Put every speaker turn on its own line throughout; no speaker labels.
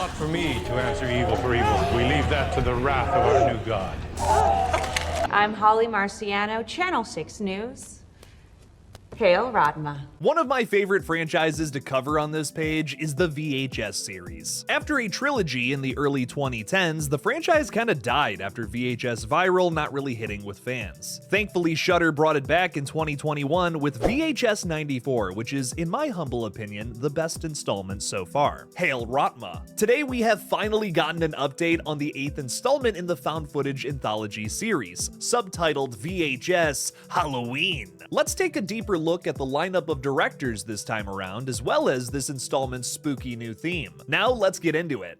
not for me to answer evil for evil. We leave that to the wrath of our new god.
I'm Holly Marciano, Channel 6 News. Hail Radma.
One of my favorite franchises to cover on this page is the VHS series. After a trilogy in the early 2010s, the franchise kinda died after VHS Viral not really hitting with fans. Thankfully, Shudder brought it back in 2021 with VHS 94, which is, in my humble opinion, the best installment so far. Hail Ratma! Today we have finally gotten an update on the 8th installment in the found footage anthology series, subtitled VHS Halloween. Let's take a deeper look at the lineup of directors this time around, as well as this installment's spooky new theme. Now let's get into it.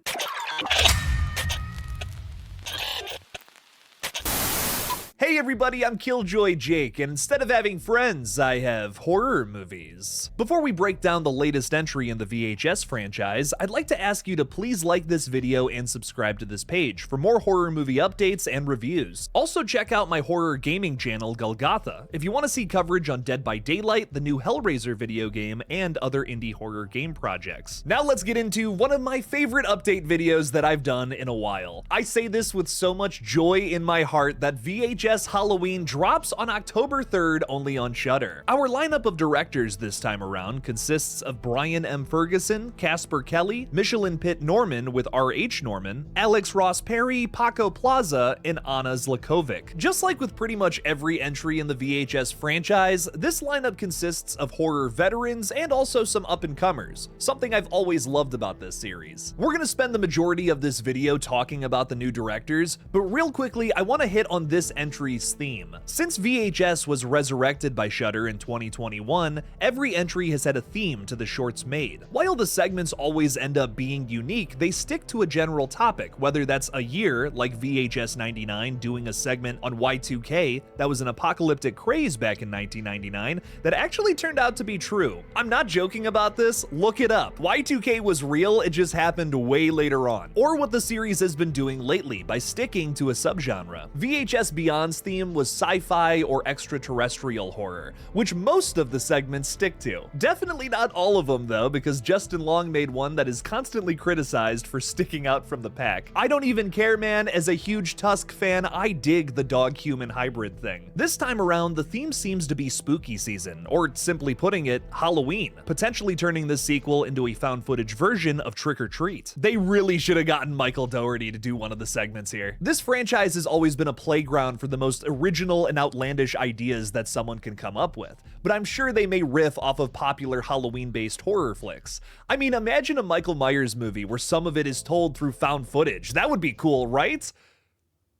Hey everybody, I'm Killjoy Jake, and instead of having friends, I have horror movies. Before we break down the latest entry in the VHS franchise, I'd like to ask you to please like this video and subscribe to this page for more horror movie updates and reviews. Also check out my horror gaming channel, GullGotha, if you want to see coverage on Dead by Daylight, the new Hellraiser video game, and other indie horror game projects. Now let's get into one of my favorite update videos that I've done in a while. I say this with so much joy in my heart that VHS Halloween drops on October 3rd only on Shudder. Our lineup of directors this time around consists of Brian M. Ferguson, Casper Kelly, Michelin Pitt Norman with R.H. Norman, Alex Ross Perry, Paco Plaza, and Anna Zlakovic. Just like with pretty much every entry in the VHS franchise, this lineup consists of horror veterans and also some up-and-comers, something I've always loved about this series. We're gonna spend the majority of this video talking about the new directors, but real quickly, I want to hit on this entry's theme. Since VHS was resurrected by Shudder in 2021, every entry has had a theme to the shorts made. While the segments always end up being unique, they stick to a general topic, whether that's a year, like VHS 99 doing a segment on Y2K that was an apocalyptic craze back in 1999 that actually turned out to be true. I'm not joking about this, look it up. Y2K was real, it just happened way later on. Or what the series has been doing lately by sticking to a subgenre. VHS Beyond's theme was sci-fi or extraterrestrial horror, which most of the segments stick to. Definitely not all of them though, because Justin Long made one that is constantly criticized for sticking out from the pack. I don't even care, man. As a huge Tusk fan, I dig the dog-human hybrid thing. This time around, the theme seems to be spooky season, or simply putting it, Halloween, potentially turning this sequel into a found footage version of Trick or Treat. They really should have gotten Michael Dougherty to do one of the segments here. This franchise has always been a playground for the most original and outlandish ideas that someone can come up with, but I'm sure they may riff off of popular Halloween-based horror flicks. I mean, imagine a Michael Myers movie where some of it is told through found footage. That would be cool, right?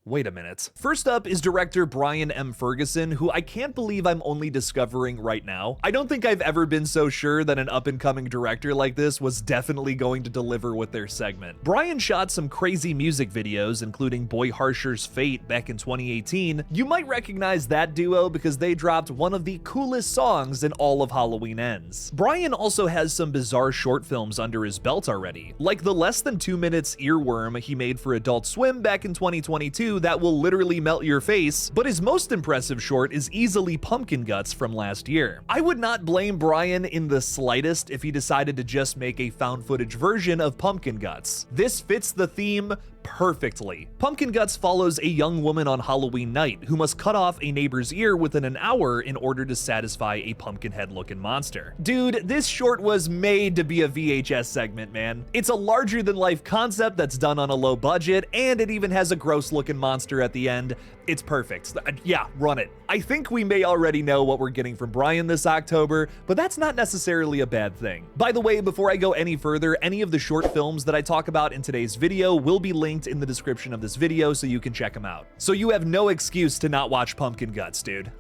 Wait a minute. First up is director Brian M. Ferguson, who I can't believe I'm only discovering right now. I don't think I've ever been so sure that an up-and-coming director like this was definitely going to deliver with their segment. Brian shot some crazy music videos, including Boy Harsher's Fate back in 2018. You might recognize that duo because they dropped one of the coolest songs in all of Halloween Ends. Brian also has some bizarre short films under his belt already, like the less than 2 minutes Earworm he made for Adult Swim back in 2022 that will literally melt your face, but his most impressive short is easily Pumpkin Guts from last year. I would not blame Brian in the slightest if he decided to just make a found footage version of Pumpkin Guts. This fits the theme perfectly. Pumpkin Guts follows a young woman on Halloween night who must cut off a neighbor's ear within an hour in order to satisfy a pumpkin head looking monster. Dude, this short was made to be a VHS segment, man. It's a larger than life concept that's done on a low budget, and it even has a gross looking monster at the end. It's perfect. Yeah, run it. I think we may already know what we're getting from Brian this October, but that's not necessarily a bad thing. By the way, before I go any further, any of the short films that I talk about in today's video will be linked in the description of this video so you can check them out. So you have no excuse to not watch Pumpkin Guts, dude.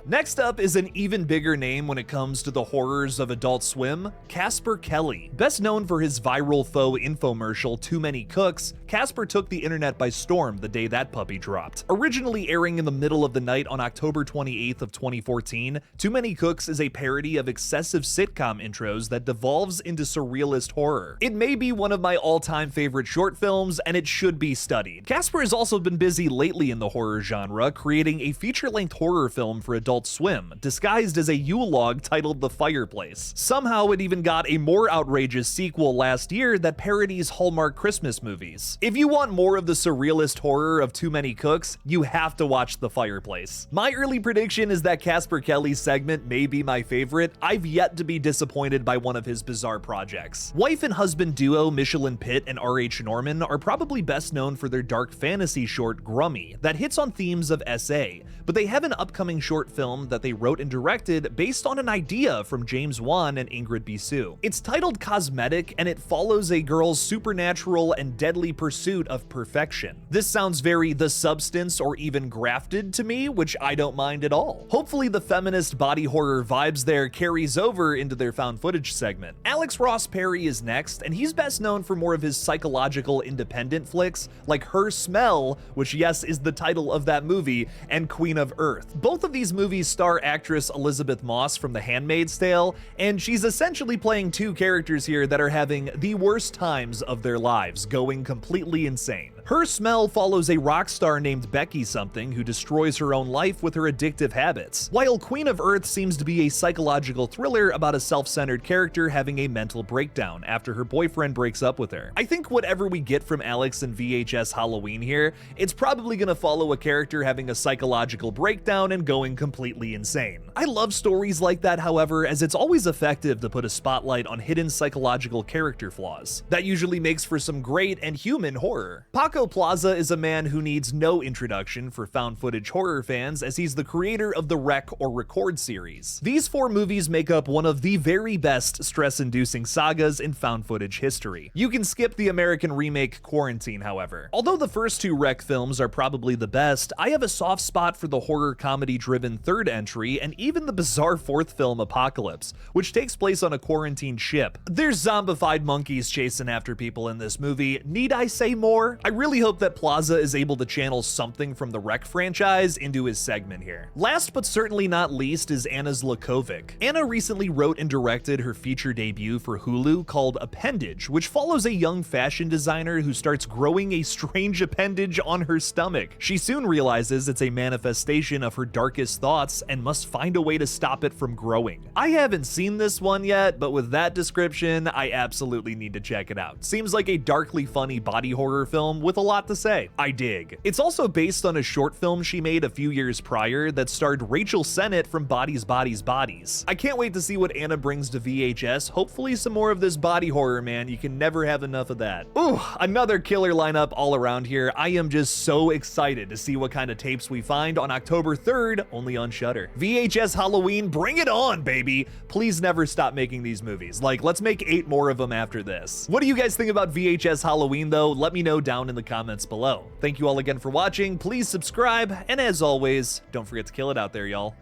Next up is an even bigger name when it comes to the horrors of Adult Swim, Casper Kelly. Best known for his viral faux infomercial Too Many Cooks, Casper took the internet by storm the day that that puppy dropped. Originally airing in the middle of the night on October 28th of 2014, Too Many Cooks is a parody of excessive sitcom intros that devolves into surrealist horror. It may be one of my all-time favorite short films, and it should be studied. Casper has also been busy lately in the horror genre, creating a feature-length horror film for Adult Swim, disguised as a Yule-log titled The Fireplace. Somehow it even got a more outrageous sequel last year that parodies Hallmark Christmas movies. If you want more of the surrealist horror of Too Many Cooks, you have to watch The Fireplace. My early prediction is that Casper Kelly's segment may be my favorite. I've yet to be disappointed by one of his bizarre projects. Wife and husband duo Michelin Pitt and R.H. Norman are probably best known for their dark fantasy short GRUMMY that hits on themes of SA, but they have an upcoming short film that they wrote and directed based on an idea from James Wan and Ingrid Bisou. It's titled Cosmetic, and it follows a girl's supernatural and deadly pursuit of perfection. This sounds very The Substance or even Grafted to me, which I don't mind at all. Hopefully the feminist body horror vibes there carries over into their found footage segment. Alex Ross Perry is next, and he's best known for more of his psychological independent flicks like Her Smell, which yes is the title of that movie, and Queen of Earth. Both of these movies star actress Elizabeth Moss from The Handmaid's Tale, and she's essentially playing two characters here that are having the worst times of their lives, going completely insane. Her Smell follows a rock star named Becky something who destroys her own life with her addictive habits, while Queen of Earth seems to be a psychological thriller about a self-centered character having a mental breakdown after her boyfriend breaks up with her. I think whatever we get from Alex in VHS Halloween here, it's probably gonna follow a character having a psychological breakdown and going completely insane. I love stories like that, however, as it's always effective to put a spotlight on hidden psychological character flaws. That usually makes for some great and human horror. Paco Plaza is a man who needs no introduction for found footage horror fans, as he's the creator of the Wreck or Record series. These 4 movies make up one of the very best stress-inducing sagas in found footage history. You can skip the American remake Quarantine, however. Although the first 2 Wreck films are probably the best, I have a soft spot for the horror comedy-driven third entry and even the bizarre 4th film Apocalypse, which takes place on a quarantined ship. There's zombified monkeys chasing after people in this movie. Need I say more? I really hope that Plaza is able to channel something from the Wreck franchise into his segment here. Last but certainly not least is Anna Zlakovic. Anna recently wrote and directed her feature debut for Hulu called Appendage, which follows a young fashion designer who starts growing a strange appendage on her stomach. She soon realizes it's a manifestation of her darkest thoughts and must find a way to stop it from growing. I haven't seen this one yet, but with that description, I absolutely need to check it out. Seems like a darkly funny body horror film with a lot to say. I dig. It's also based on a short film she made a few years prior that starred Rachel Sennett from Bodies, Bodies, Bodies. I can't wait to see what Anna brings to VHS. Hopefully some more of this body horror, man. You can never have enough of that. Ooh, another killer lineup all around here. I am just so excited to see what kind of tapes we find on October 3rd, only on Shudder. VHS Halloween, bring it on, baby. Please never stop making these movies. Like, let's make 8 more of them after this. What do you guys think about VHS Halloween, though? Let me know down in the comments below. Thank you all again for watching. Please subscribe, and as always, don't forget to kill it out there, y'all.